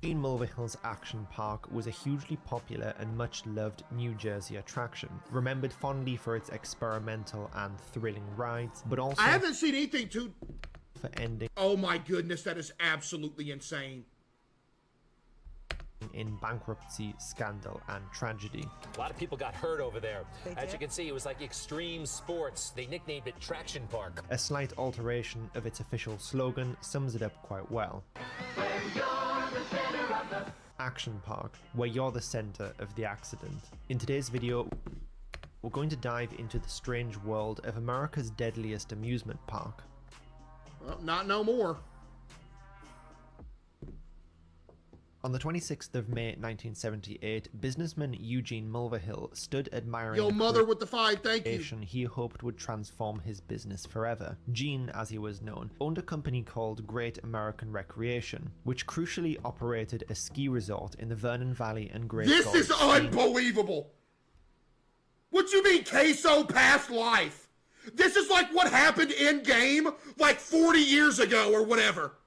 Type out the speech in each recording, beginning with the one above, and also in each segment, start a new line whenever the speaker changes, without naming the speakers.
Eugene Mulvihill's Action Park was a hugely popular and much-loved New Jersey attraction, remembered fondly for its experimental and thrilling rides, but also
I haven't seen anything too...
for ending...
Oh my goodness, that is absolutely insane.
in bankruptcy, scandal, and tragedy.
A lot of people got hurt over there. As you can see, it was like extreme sports. They nicknamed it Traction Park.
A slight alteration of its official slogan sums it up quite well. Action Park, where you're the center of the accident. In today's video, we're going to dive into the strange world of America's deadliest amusement park.
Well, not no more.
On the 26th of May 1978, businessman Eugene Mulvihill stood admiring
Yo, mother with the 5, thank you.
He hoped would transform his business forever. Gene, as he was known, owned a company called Great American Recreation, which crucially operated a ski resort in the Vernon Valley and Great
This
Gulf
is unbelievable. What you mean, CaseOh past life? This is like what happened in game like 40 years ago or whatever.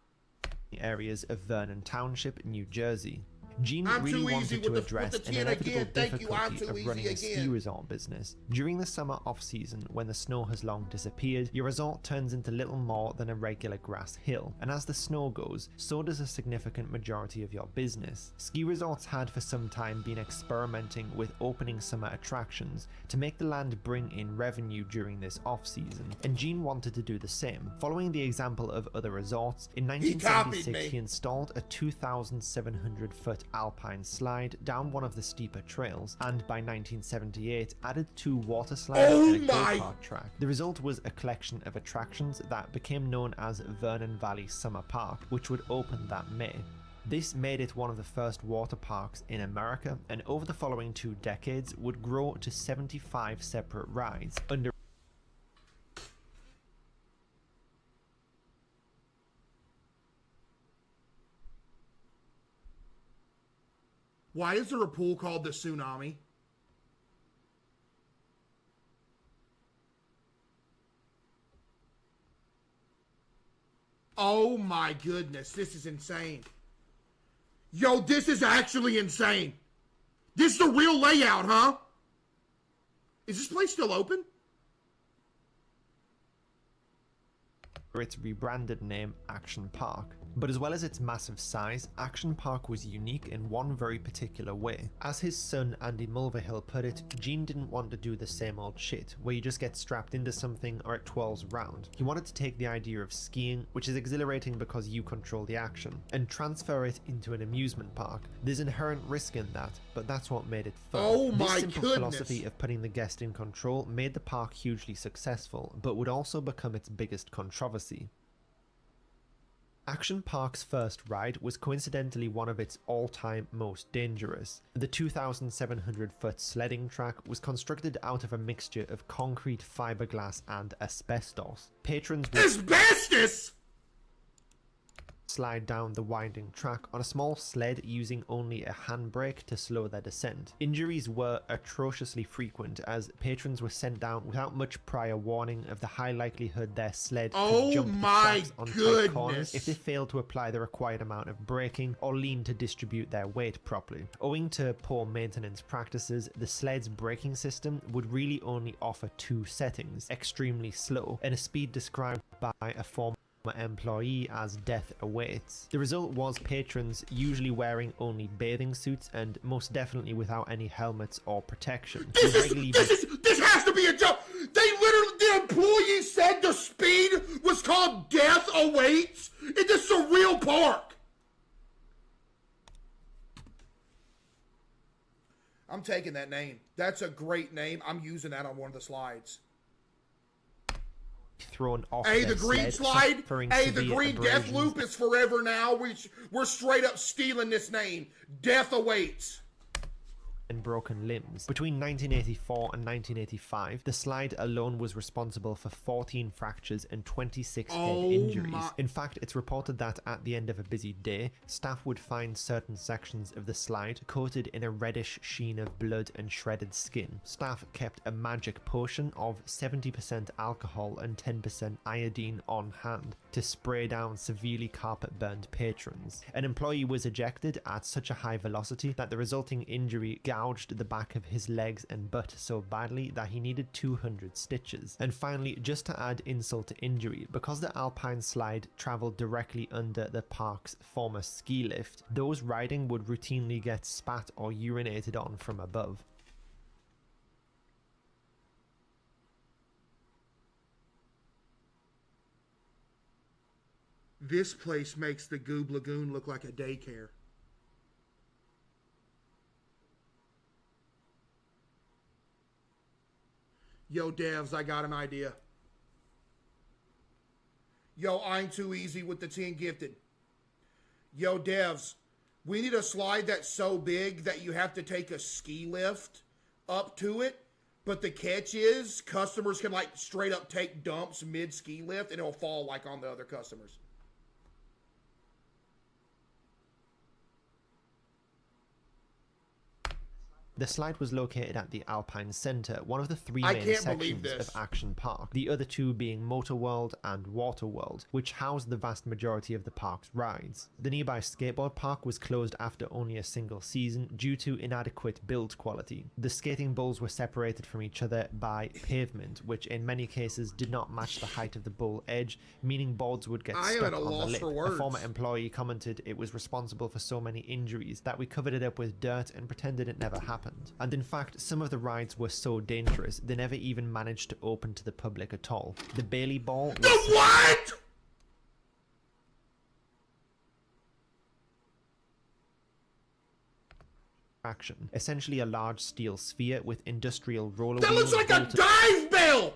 Areas of Vernon Township, New Jersey. Gene
I'm
really
too
wanted
easy
to
with
address
the
an
10
inevitable
again. Thank you. I'm
difficulty
too
of
easy
running a ski
again.
resort business. During the summer off-season, when the snow has long disappeared, your resort turns into little more than a regular grass hill, and as the snow goes, so does a significant majority of your business. Ski resorts had for some time been experimenting with opening summer attractions to make the land bring in revenue during this off-season, and Gene wanted to do the same. Following the example of other resorts, in 1976 he installed a 2,700-foot alpine slide down one of the steeper trails, and by 1978 added 2 water slides and a go-kart track. The result was a collection of attractions that became known as Vernon Valley Summer Park, which would open that May. This made it one of the first water parks in America, and over the following 2 decades would grow to 75 separate rides under
Why is there a pool called the Tsunami? Oh my goodness, this is insane. Yo, this is actually insane. This is the real layout, huh? Is this place still open?
its rebranded name Action Park. But as well as its massive size, Action Park was unique in one very particular way. As his son Andy Mulvihill put it, Gene didn't want to do the same old shit, where you just get strapped into something or it twirls around. He wanted to take the idea of skiing, which is exhilarating because you control the action, and transfer it into an amusement park. There's inherent risk in that, but that's what made it fun.
Oh my
This simple
goodness.
philosophy of putting the guest in control made the park hugely successful, but would also become its biggest controversy. Action Park's first ride was coincidentally one of its all-time most dangerous. The 2,700-foot sledding track was constructed out of a mixture of concrete, fiberglass, and asbestos. Patrons would
Asbestos!
slide down the winding track on a small sled using only a handbrake to slow their descent. Injuries were atrociously frequent as patrons were sent down without much prior warning of the high likelihood their sled could jump the tracks on tight corners if they failed to apply the required amount of braking or lean to distribute their weight properly. Owing to poor maintenance practices, the sled's braking system would really only offer 2 settings: extremely slow and a speed described by a former employee as death awaits. The result was patrons usually wearing only bathing suits and most definitely without any helmets or protection.
This has to be a joke. They literally, the employee said the speed was called death awaits, and this is a real park. I'm taking that name. That's a great name. I'm using that on one of the slides.
Thrown off
Hey,
their
the green
sled,
slide. Hey, the green death
abrasions.
loop is forever now. We're straight up stealing this name. Death awaits.
and broken limbs. Between 1984 and 1985, the slide alone was responsible for 14 fractures and 26 head injuries. In fact, it's reported that at the end of a busy day, staff would find certain sections of the slide coated in a reddish sheen of blood and shredded skin. Staff kept a magic potion of 70% alcohol and 10% iodine on hand to spray down severely carpet-burned patrons. An employee was ejected at such a high velocity that the resulting injury gouged the back of his legs and butt so badly that he needed 200 stitches. And finally, just to add insult to injury, because the Alpine slide travelled directly under the park's former ski lift, those riding would routinely get spat or urinated on from above.
This place makes the Goob Lagoon look like a daycare. Yo, devs, I got an idea. Yo, I'm too easy with the 10 gifted. Yo, devs, we need a slide that's so big that you have to take a ski lift up to it. But the catch is customers can like straight up take dumps mid ski lift and it'll fall like on the other customers.
The slide was located at the Alpine Centre, one of the three main sections of Action Park, the other two being Motor World and Water World, which housed the vast majority of the park's rides. The nearby skateboard park was closed after only a single season due to inadequate build quality. The skating bowls were separated from each other by pavement, which in many cases did not match the height of the bowl edge, meaning boards would get stuck on the lip. A former employee commented it was responsible for so many injuries that we covered it up with dirt and pretended it never happened. And in fact, some of the rides were so dangerous they never even managed to open to the public at all. The Bailey Ball was
the what?
Action. Essentially a large steel sphere with industrial roller
that
wheels.
That looks like a dive bell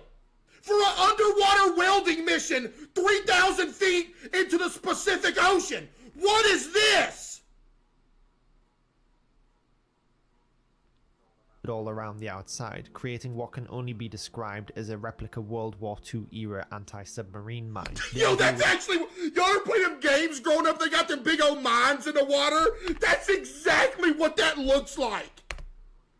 for an underwater welding mission 3,000 feet into the Pacific Ocean. What is this?
All around the outside, creating what can only be described as a replica World War II era anti-submarine mine.
Yo, that's actually, y'all ever play them games growing up? They got them big old mines in the water. That's exactly what that looks like.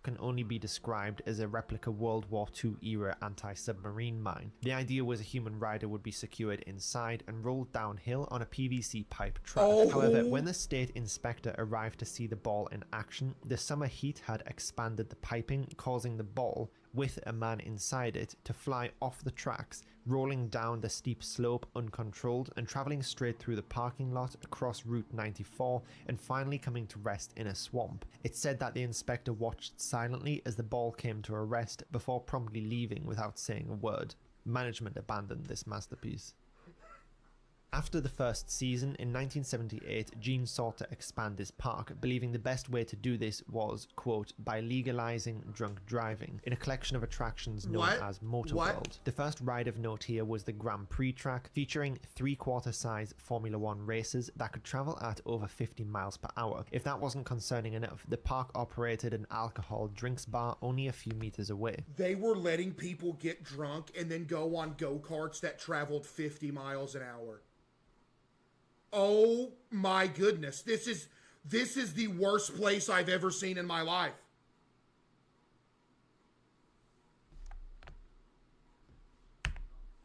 Can only be described as a replica World War II era anti-submarine mine. The idea was a human rider would be secured inside and rolled downhill on a PVC pipe track. However, when the state inspector arrived to see the ball in action, the summer heat had expanded the piping, causing the ball, with a man inside it, to fly off the tracks, rolling down the steep slope uncontrolled and travelling straight through the parking lot across Route 94 and finally coming to rest in a swamp. It said that the inspector watched silently as the ball came to a rest before promptly leaving without saying a word. Management abandoned this masterpiece. After the first season, in 1978, Gene sought to expand his park, believing the best way to do this was, quote, by legalizing drunk driving, in a collection of attractions known as Motor World. The first ride of note here was the Grand Prix track, featuring 3/4 size Formula One races that could travel at over 50 miles per hour. If that wasn't concerning enough, the park operated an alcohol drinks bar only a few meters away.
They were letting people get drunk and then go on go-karts that traveled 50 miles an hour. Oh my goodness. This is the worst place I've ever seen in my life.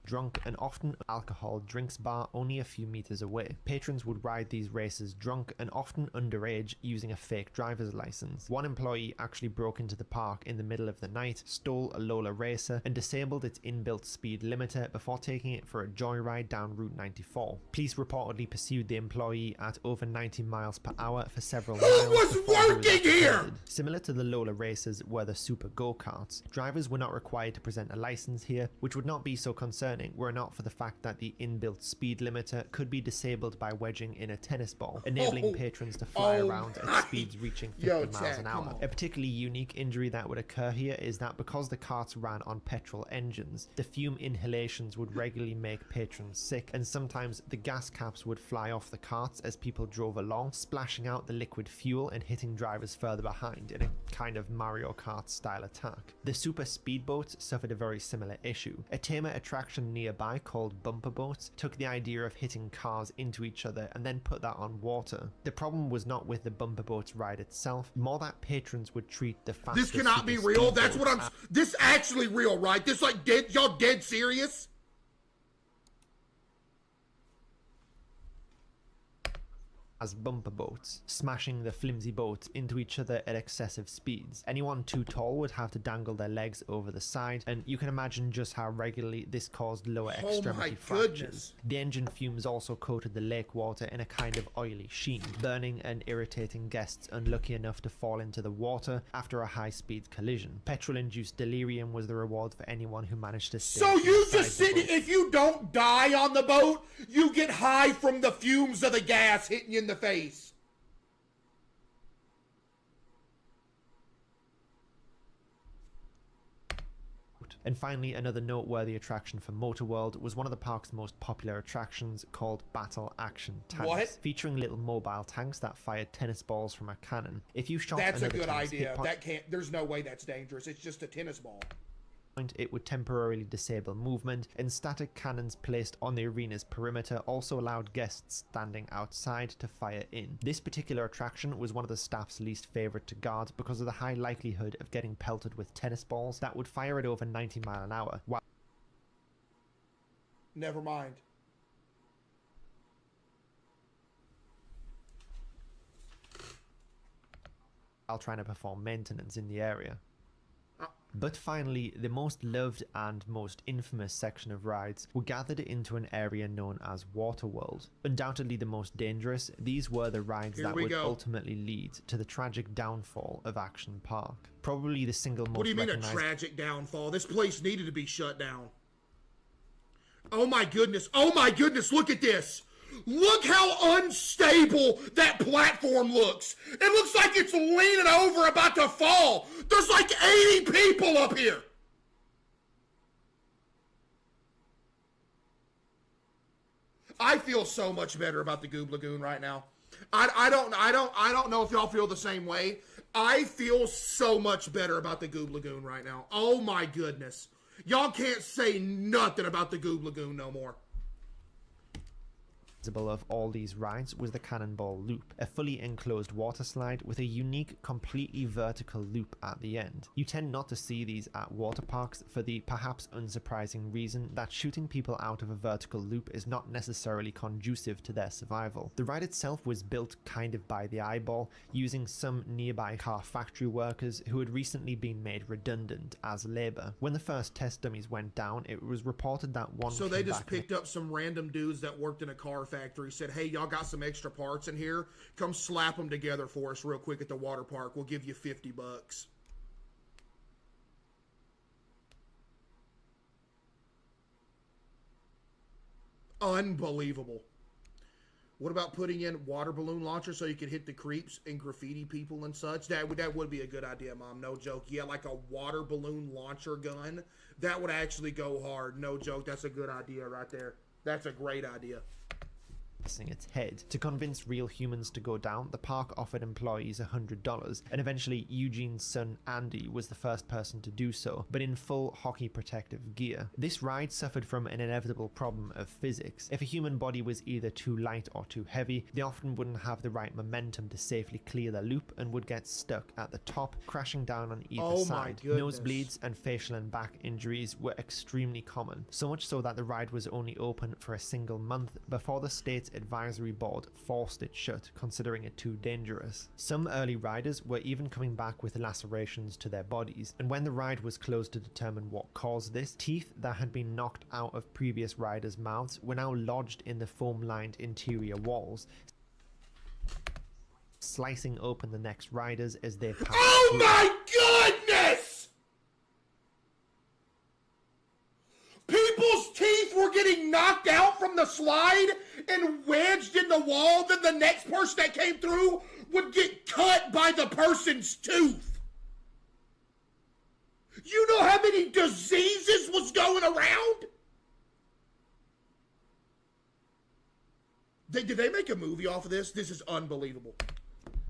Drunk and often alcohol drinks bar only a few meters away. Patrons would ride these races drunk and often underage using a fake driver's license. One employee actually broke into the park in the middle of the night, stole a Lola Racer and disabled its inbuilt speed limiter before taking it for a joyride down Route 94. Police reportedly pursued the employee at over 90 miles per hour for several miles.
Who was working here?
Similar to the Lola Racers were the super go-karts. Drivers were not required to present a license here, which would not be so concerning burning were it not for the fact that the inbuilt speed limiter could be disabled by wedging in a tennis ball, enabling patrons to fly around at speeds reaching 50 miles an hour. A particularly unique injury that would occur here is that because the carts ran on petrol engines, the fume inhalations would regularly make patrons sick, and sometimes the gas caps would fly off the carts as people drove along, splashing out the liquid fuel and hitting drivers further behind in a kind of Mario Kart style attack. The super speedboats suffered a very similar issue. A tamer attraction nearby called bumper boats took the idea of hitting cars into each other and then put that on water. The problem was not with the bumper boats ride itself, more that patrons would treat the faster
This cannot be real. That's what I'm. This actually real, right? This like dead. Y'all dead serious?
as bumper boats, smashing the flimsy boats into each other at excessive speeds. Anyone too tall would have to dangle their legs over the side, and you can imagine just how regularly this caused lower extremity fractures. The engine fumes also coated the lake water in a kind of oily sheen, burning and irritating guests unlucky enough to fall into the water after a high-speed collision. Petrol-induced delirium was the reward for anyone who managed to stay.
So you just sit, if you don't die on the boat, you get high from the fumes of the gas hitting you in the face.
And finally, another noteworthy attraction for Motorworld was one of the park's most popular attractions called Battle Action Tanks, featuring little mobile tanks that fired tennis balls from a cannon. If you shot
that's a
another
good
tank's
idea.
hit
That can't. There's no way that's dangerous. It's just a tennis ball.
It would temporarily disable movement, and static cannons placed on the arena's perimeter also allowed guests standing outside to fire in. This particular attraction was one of the staff's least favourite to guard because of the high likelihood of getting pelted with tennis balls that would fire at over 90 miles an hour.
Never mind.
While trying to perform maintenance in the area. But finally, the most loved and most infamous section of rides were gathered into an area known as Waterworld. Undoubtedly the most dangerous, these were the rides that would ultimately lead to the tragic downfall of Action Park. Probably the single most
What do you mean a tragic downfall? This place needed to be shut down. Oh my goodness, look at this! Look how unstable that platform looks. It looks like it's leaning over about to fall. There's like 80 people up here. I feel so much better about the Goob Lagoon right now. I don't know if y'all feel the same way. I feel so much better about the Goob Lagoon right now. Oh my goodness. Y'all can't say nothing about the Goob Lagoon no more.
Of all these rides was the Cannonball Loop, a fully enclosed water slide with a unique, completely vertical loop at the end. You tend not to see these at water parks for the perhaps unsurprising reason that shooting people out of a vertical loop is not necessarily conducive to their survival. The ride itself was built kind of by the eyeball, using some nearby car factory workers who had recently been made redundant as labor. When the first test dummies went down, it was reported that one
So they just picked up some random dudes that worked in a car factory, said, hey, y'all got some extra parts in here? Come slap them together for us real quick at the water park. We'll give you $50. Unbelievable. What about putting in water balloon launchers so you could hit the creeps and graffiti people and such? That would be a good idea, Mom. No joke. Yeah, like a water balloon launcher gun. That would actually go hard. No joke. That's a good idea right there. That's a great idea.
Its head. To convince real humans to go down, the park offered employees $100, and eventually Eugene's son Andy was the first person to do so, but in full hockey protective gear. This ride suffered from an inevitable problem of physics. If a human body was either too light or too heavy, they often wouldn't have the right momentum to safely clear the loop and would get stuck at the top, crashing down on either side. Nosebleeds and facial and back injuries were extremely common, so much so that the ride was only open for a single month before the state's advisory board forced it shut, considering it too dangerous. Some early riders were even coming back with lacerations to their bodies, and when the ride was closed to determine what caused this, teeth that had been knocked out of previous riders' mouths were now lodged in the foam-lined interior walls, slicing open the next riders as they passed.
Oh my goodness! People's teeth the slide and wedged in the wall, then the next person that came through would get cut by the person's tooth. You know how many diseases was going around? Did they make a movie off of this? This is unbelievable.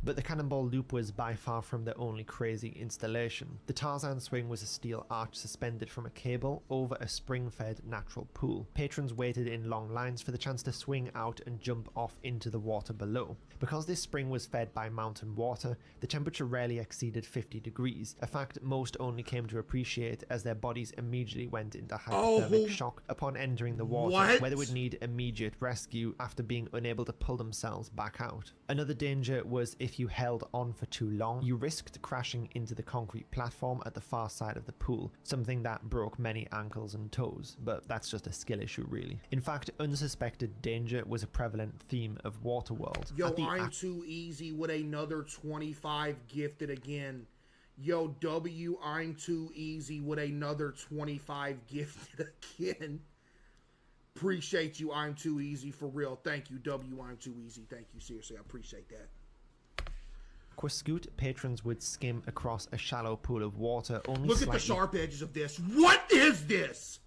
But the cannonball loop was by far from the only crazy installation. The Tarzan swing was a steel arch suspended from a cable over a spring-fed natural pool. Patrons waited in long lines for the chance to swing out and jump off into the water below. Because this spring was fed by mountain water, the temperature rarely exceeded 50 degrees, a fact most only came to appreciate as their bodies immediately went into hypothermic shock upon entering the water, where they would need immediate rescue after being unable to pull themselves back out. Another danger was if you held on for too long, you risked crashing into the concrete platform at the far side of the pool, something that broke many ankles and toes, but that's just a skill issue really. In fact, unsuspected danger was a prevalent theme of Waterworld.
Yo, I'm too easy with another 25 gifted again. Yo, W, I'm too easy with another 25 gifted again. Appreciate you, I'm too easy, for real. Thank you, W, I'm too easy. Thank you, seriously, I appreciate that.
Aquascoot patrons would skim across a shallow pool of water only
Look at the sharp edges of this. What is this?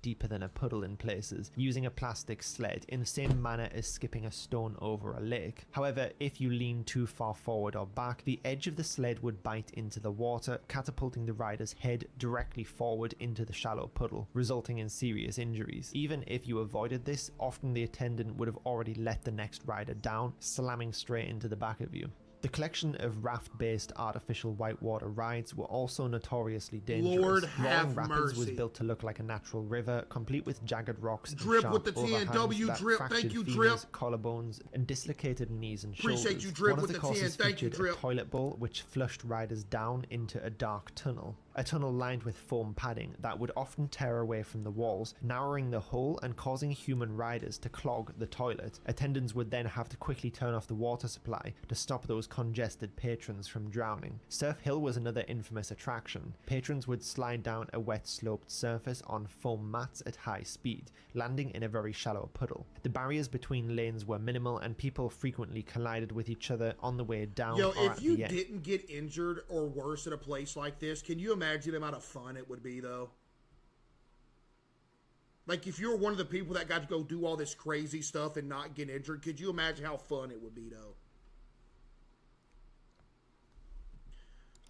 Deeper than a puddle in places, using a plastic sled in the same manner as skipping a stone over a lake. However, if you lean too far forward or back, the edge of the sled would bite into the water, catapulting the rider's head directly forward into the shallow puddle, resulting in serious injuries. Even if you avoided this, often the attendant would have already let the next rider down, slamming straight into the back of you. The collection of raft-based artificial whitewater rides were also notoriously dangerous.
Lord
Roaring
have
Rapids was
mercy.
built to look like a natural river, complete with jagged rocks and
Drip
sharp
with the
overhangs
TNW,
that
Drip.
fractured
Thank you,
femurs,
Drip.
collarbones, and dislocated knees and
Appreciate
shoulders.
you, Drip,
One of
with
the
the TN.
courses
Thank you,
featured a
Drip.
toilet bowl which flushed riders down into a dark tunnel. A tunnel lined with foam padding that would often tear away from the walls, narrowing the hole and causing human riders to clog the toilet. Attendants would then have to quickly turn off the water supply to stop those congested patrons from drowning. Surf Hill was another infamous attraction. Patrons would slide down a wet sloped surface on foam mats at high speed, landing in a very shallow puddle. The barriers between lanes were minimal and people frequently collided with each other on the way down.
Yo,
or
if
at
you
the end.
didn't get injured or worse at a place like this, can you imagine the amount of fun it would be, though? Like, if you're one of the people that got to go do all this crazy stuff and not get injured, could you imagine how fun it would be, though?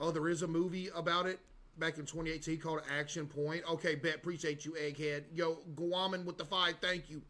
Oh, there is a movie about it back in 2018 called Action Point. Okay, bet. Appreciate you, Egghead. Yo, Guaman with the 5. Thank you.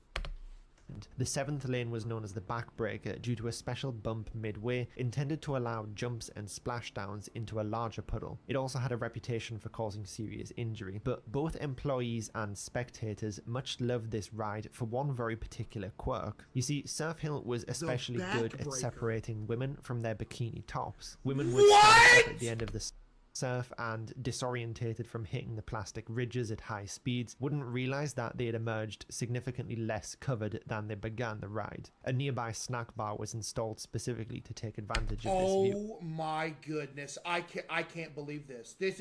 The seventh lane was known as the backbreaker due to a special bump midway intended to allow jumps and splashdowns into a larger puddle. It also had a reputation for causing serious injury, but both employees and spectators much loved this ride for one very particular quirk. You see, Surf Hill was especially good at separating women from their bikini tops. Women would stand up at the end of the surf and, disorientated from hitting the plastic ridges at high speeds, wouldn't realize that they had emerged significantly less covered than they began the ride. A nearby snack bar was installed specifically to take advantage of this view.
Oh my goodness. I can't believe this. This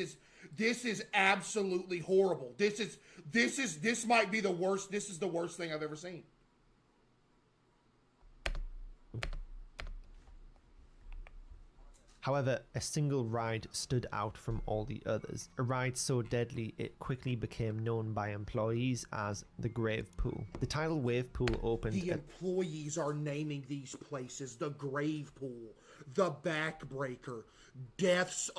is absolutely horrible. This might be the worst. This is the worst thing I've ever seen.
However, a single ride stood out from all the others, a ride so deadly it quickly became known by employees as the Grave Pool. The tidal wave pool opened
The employees are naming these places the Grave Pool, the Backbreaker, Death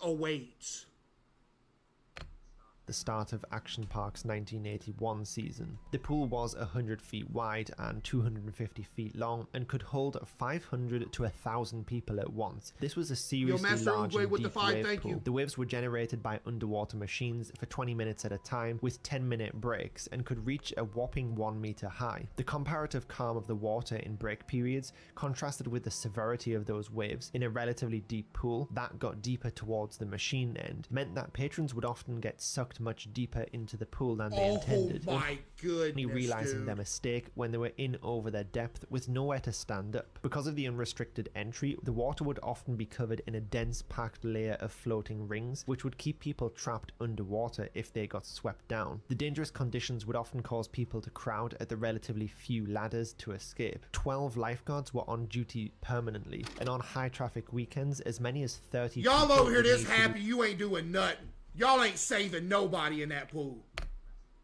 Awaits.
the start of Action Park's 1981 season. The pool was 100 feet wide and 250 feet long and could hold 500 to 1,000 people at once. This was a seriously large and deep wave pool. The waves were generated by underwater machines for 20 minutes at a time with 10-minute breaks and could reach a whopping 1 meter high. The comparative calm of the water in break periods contrasted with the severity of those waves in a relatively deep pool that got deeper towards the machine end meant that patrons would often get sucked dropped much deeper into the pool than they intended.
Oh my goodness,
only realizing
dude.
their mistake when they were in over their depth with nowhere to stand up. Because of the unrestricted entry, the water would often be covered in a dense packed layer of floating rings, which would keep people trapped underwater if they got swept down. The dangerous conditions would often cause people to crowd at the relatively few ladders to escape. 12 lifeguards were on duty permanently, and on high traffic weekends, as many as 30
Y'all
people
over here
would
this
need to
happy, you ain't doing nothing. Y'all ain't saving nobody in that pool.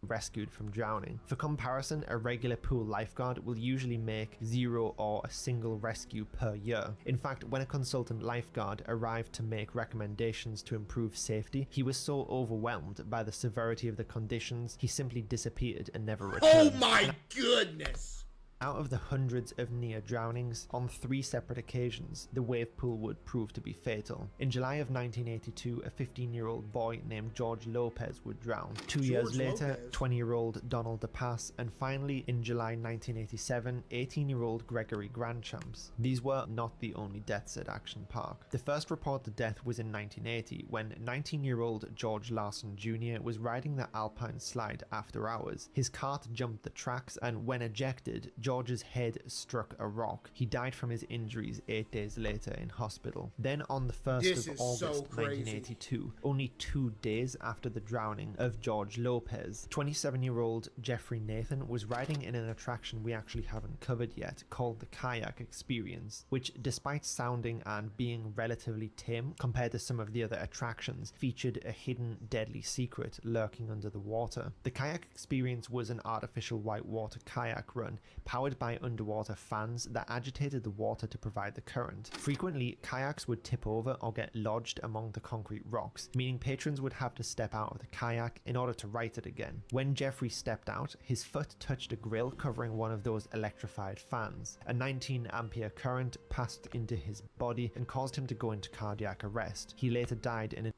rescued from drowning. For comparison, a regular pool lifeguard will usually make 0 or a single rescue per year. In fact, when a consultant lifeguard arrived to make recommendations to improve safety, he was so overwhelmed by the severity of the conditions, he simply disappeared and never returned.
Oh my goodness!
Out of the hundreds of near drownings, on 3 separate occasions, the wave pool would prove to be fatal. In July of 1982, a 15-year-old boy named George Lopez would drown. 2 years later, 20-year-old Donald DePass, and finally, in July 1987, 18-year-old Gregory Grandchamps. These were not the only deaths at Action Park. The first reported death was in 1980, when 19-year-old George Larson Jr. was riding the Alpine slide after hours. His cart jumped the tracks, and when ejected, George's head struck a rock. He died from his injuries 8 days later in hospital. Then on the 1st of August 1982, only 2 days after the drowning of George Lopez, 27-year-old Jeffrey Nathan was riding in an attraction we actually haven't covered yet, called the Kayak Experience, which, despite sounding and being relatively tame compared to some of the other attractions, featured a hidden deadly secret lurking under the water. The Kayak Experience was an artificial whitewater kayak run powered by underwater fans that agitated the water to provide the current. Frequently, kayaks would tip over or get lodged among the concrete rocks, meaning patrons would have to step out of the kayak in order to right it again. When Jeffrey stepped out, his foot touched a grill covering one of those electrified fans. A 19-ampere current passed into his body and caused him to go into cardiac arrest. He later died in a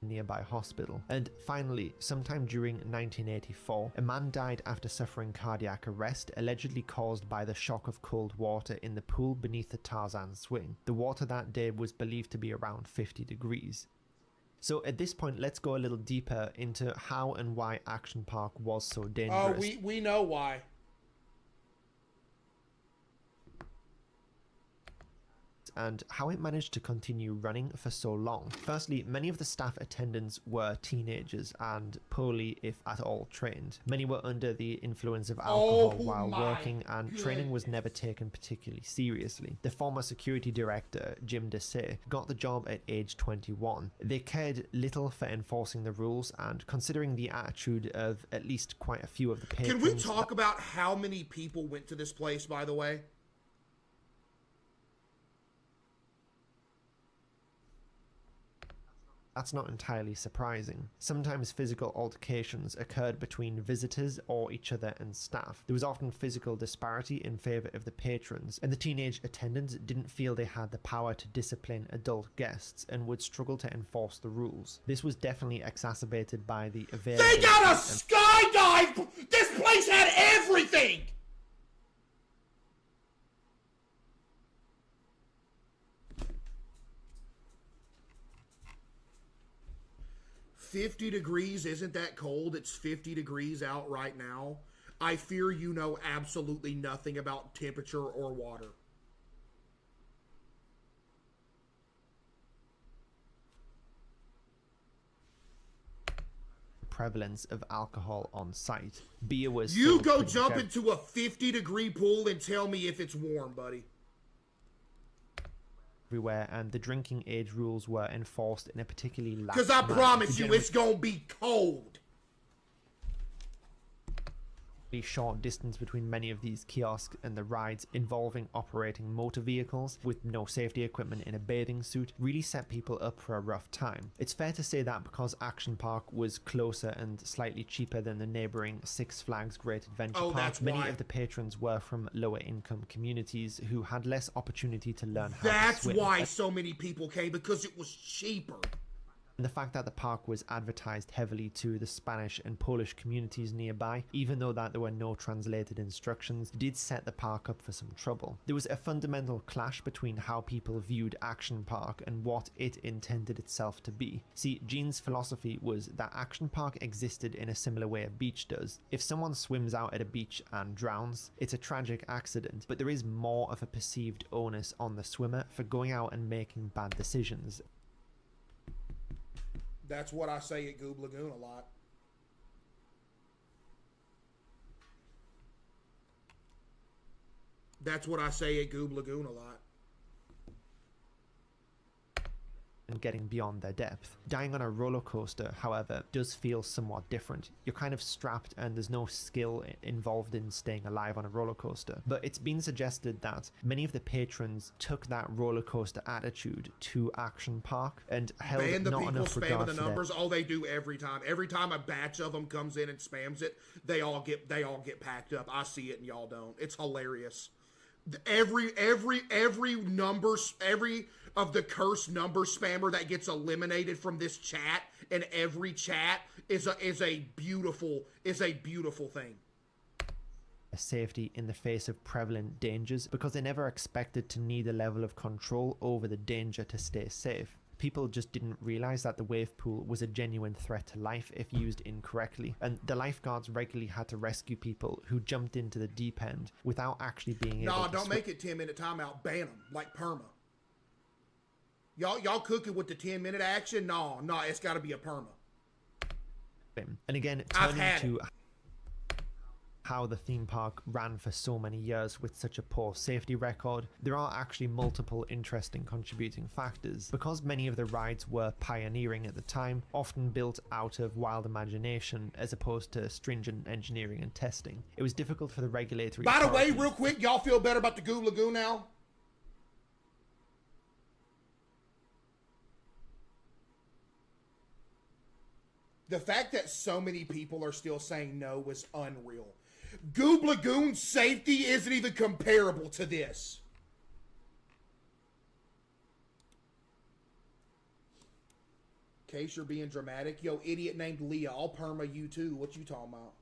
nearby hospital. And finally, sometime during 1984, a man died after suffering cardiac arrest, allegedly caused by the shock of cold water in the pool beneath the Tarzan swing. The water that day was believed to be around 50 degrees. So at this point, let's go a little deeper into how and why Action Park was so dangerous.
Oh, we know why.
And how it managed to continue running for so long. Firstly, many of the staff attendants were teenagers and poorly, if at all, trained. Many were under the influence of alcohol while working, and training was never taken particularly seriously. The former security director, Jim Desai, got the job at age 21. They cared little for enforcing the rules, and considering the attitude of at least quite a few of the patrons...
Can we talk about how many people went to this place, by the way?
That's not entirely surprising. Sometimes physical altercations occurred between visitors or each other and staff. There was often physical disparity in favor of the patrons, and the teenage attendants didn't feel they had the power to discipline adult guests and would struggle to enforce the rules. This was definitely exacerbated by the availability...
They got a skydive! This place had everything! $50 degrees isn't that cold. It's 50 degrees out right now. I fear you know absolutely nothing about temperature or water.
Prevalence of alcohol on site. Beer was...
You go jump into a 50-degree pool and tell me if it's warm, buddy.
Everywhere, and the drinking age rules were enforced in a particularly lax
Because I
manner.
promise you, it's gonna be cold.
Short distance between many of these kiosks and the rides, involving operating motor vehicles with no safety equipment in a bathing suit, really set people up for a rough time. It's fair to say that because Action Park was closer and slightly cheaper than the neighboring Six Flags Great Adventure Park, many of the patrons were from lower income communities who had less opportunity to learn how to swim.
That's why so many people came, because it was cheaper.
And the fact that the park was advertised heavily to the Spanish and Polish communities nearby, even though that there were no translated instructions, did set the park up for some trouble. There was a fundamental clash between how people viewed Action Park and what it intended itself to be. See, Gene's philosophy was that Action Park existed in a similar way a beach does. If someone swims out at a beach and drowns, it's a tragic accident, but there is more of a perceived onus on the swimmer for going out and making bad decisions.
That's what I say at Goob Lagoon a lot. That's what I say at Goob Lagoon a lot.
And getting beyond their depth. Dying on a roller coaster, however, does feel somewhat different. You're kind of strapped and there's no skill involved in staying alive on a roller coaster. But it's been suggested that many of the patrons took that roller coaster attitude to Action Park and held
Ban the
not
people
enough
spamming
regard
the
for
numbers. All they do every time. Every time a batch of them comes in and spams it, they all get packed up. I see it and y'all don't. It's hilarious. Every of the cursed number spammer that gets eliminated from this chat and every chat is a beautiful thing.
Safety in the face of prevalent dangers because they never expected to need a level of control over the danger to stay safe. People just didn't realize that the wave pool was a genuine threat to life if used incorrectly, and the lifeguards regularly had to rescue people who jumped into the deep end without actually being able to
Nah, don't
swim.
make it 10-minute timeout. Ban them like perma. Y'all cooking with the 10-minute action? No, it's got to be a perma.
And again,
I've
turning
had
to
it.
how the theme park ran for so many years with such a poor safety record, there are actually multiple interesting contributing factors. Because many of the rides were pioneering at the time, often built out of wild imagination as opposed to stringent engineering and testing, it was difficult for the regulatory
By the way,
authorities.
real quick, y'all feel better about the Goob Lagoon now? The fact that so many people are still saying no was unreal. Goob Lagoon's safety isn't even comparable to this. Case you're being dramatic. Yo, idiot named Leah. I'll perma you too. What you talking about?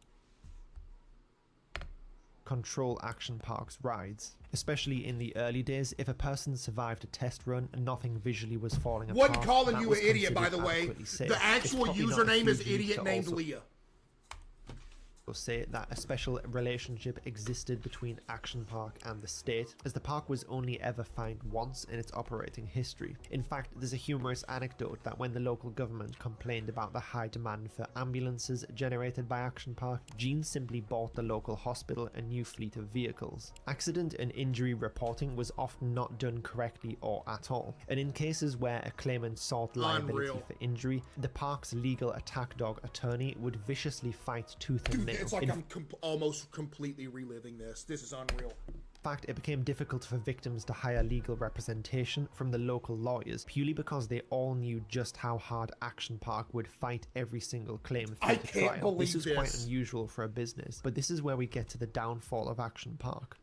Control Action Park's rides. Especially in the early days, if a person survived a test run and nothing visually was falling apart,
Wasn't calling
that
you
was
an idiot, by
considered
the way.
adequately safe.
The
It's
actual
probably not a
username is
huge leap
idiot
to
named
also
Leah.
say that a special relationship existed between Action Park and the state, as the park was only ever fined once in its operating history. In fact, there's a humorous anecdote that when the local government complained about the high demand for ambulances generated by Action Park, Gene simply bought the local hospital a new fleet of vehicles. Accident and injury reporting was often not done correctly or at all, and in cases where a claimant sought liability
Unreal.
for injury, the park's legal attack dog attorney would viciously fight tooth and nail.
It's like
In
I'm almost completely reliving this. This is unreal.
fact, it became difficult for victims to hire legal representation from the local lawyers purely because they all knew just how hard Action Park would fight every single claim through
I
the
can't
trial.
believe
This is quite
this.
unusual for a business, but this is where we get to the downfall of Action Park.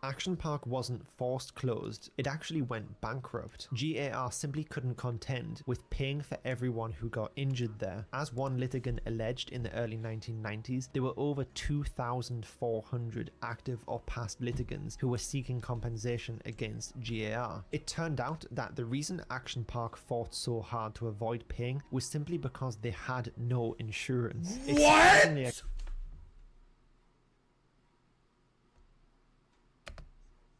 Action Park wasn't forced closed, it actually went bankrupt. GAR simply couldn't contend with paying for everyone who got injured there. As one litigant alleged in the early 1990s, there were over 2,400 active or past litigants who were seeking compensation against GAR. It turned out that the reason Action Park fought so hard to avoid paying was simply because they had no insurance. It's surprisingly
What?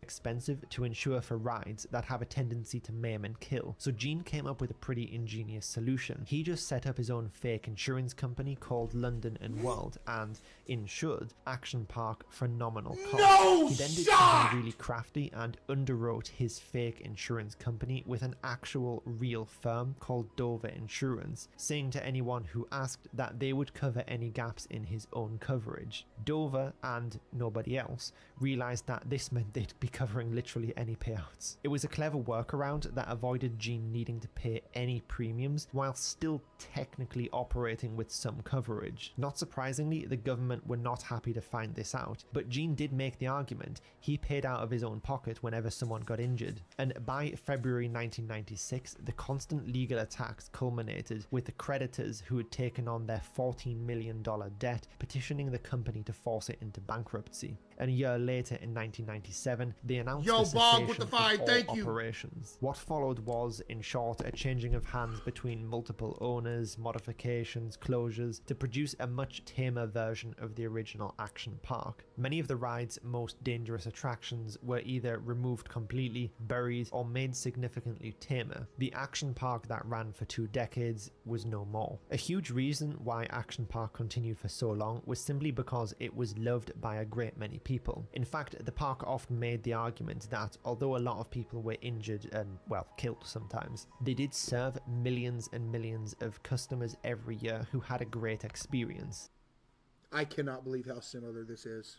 expensive to insure for rides that have a tendency to maim and kill, so Gene came up with a pretty ingenious solution. He just set up his own fake insurance company called London and World and insured Action Park for nominal cost.
No
He then did
shot!
something really crafty and underwrote his fake insurance company with an actual real firm called Dover Insurance, saying to anyone who asked that they would cover any gaps in his own coverage. Dover, and nobody else, realised that this meant they'd be covering literally any payouts. It was a clever workaround that avoided Gene needing to pay any premiums while still technically operating with some coverage. Not surprisingly, the government were not happy to find this out, but Gene did make the argument he paid out of his own pocket whenever someone got injured. And by February 1996, the constant legal attacks culminated with the creditors who had taken on their $14 million debt petitioning the company to force it into bankruptcy. And a year later, in 1997, they announced the cessation of all operations. What followed was, in short, a changing of hands between multiple owners, modifications, closures, to produce a much tamer version of the original action park. Many of the ride's most dangerous attractions were either removed completely, buried, or made significantly tamer. The action park that ran for 2 decades was no more. A huge reason why Action Park continued for so long was simply because it was loved by a great many people. In fact, the park often made the argument that although a lot of people were injured and, well, killed sometimes, they did serve millions and millions of customers every year who had a great experience.
I cannot believe how similar this is.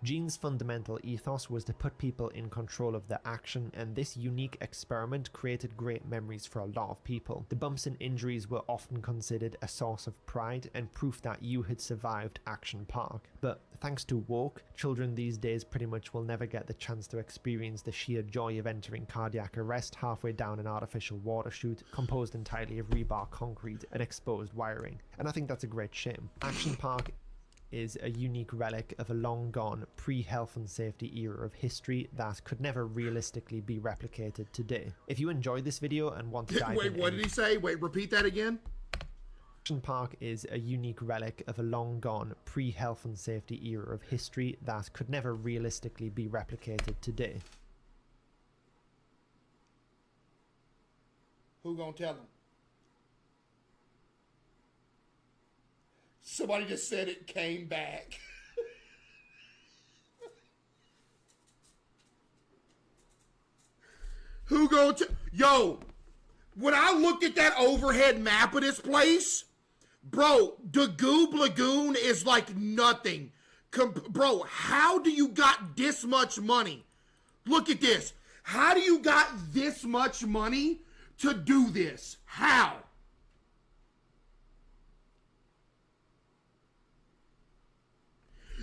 Gene's fundamental ethos was to put people in control of their action, and this unique experiment created great memories for a lot of people. The bumps and injuries were often considered a source of pride and proof that you had survived Action Park. But thanks to Woke, children these days pretty much will never get the chance to experience the sheer joy of entering cardiac arrest halfway down an artificial water chute composed entirely of rebar concrete and exposed wiring. And I think that's a great shame. Action Park is a unique relic of a long-gone pre-health and safety era of history that could never realistically be replicated today. If you enjoyed this video and want to dive in...
Wait, what did he say? Wait, repeat that again?
Action Park is a unique relic of a long-gone pre-health and safety era of history that could never realistically be replicated today.
Who gonna tell him? Somebody just said it came back. Who gonna yo, when I looked at that overhead map of this place, bro, the Goob Lagoon is like nothing. Bro, how do you got this much money? Look at this. How do you got this much money to do this? How?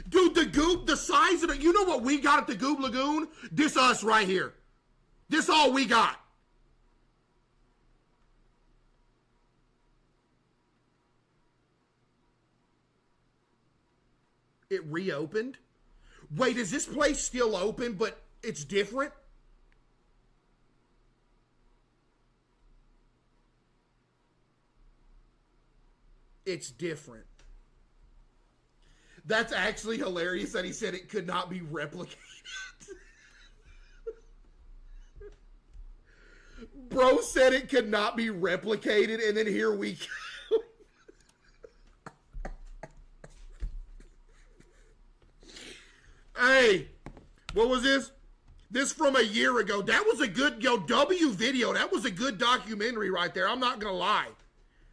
Dude, the size of it, you know what we got at the Goob Lagoon? This us right here. This all we got. It reopened? Wait, is this place still open, but it's different? It's different. That's actually hilarious that he said it could not be replicated. Bro said it could not be replicated, and then here we go. Hey, what was this? This from a year ago. That was a good, W video. That was a good documentary right there. I'm not going to lie.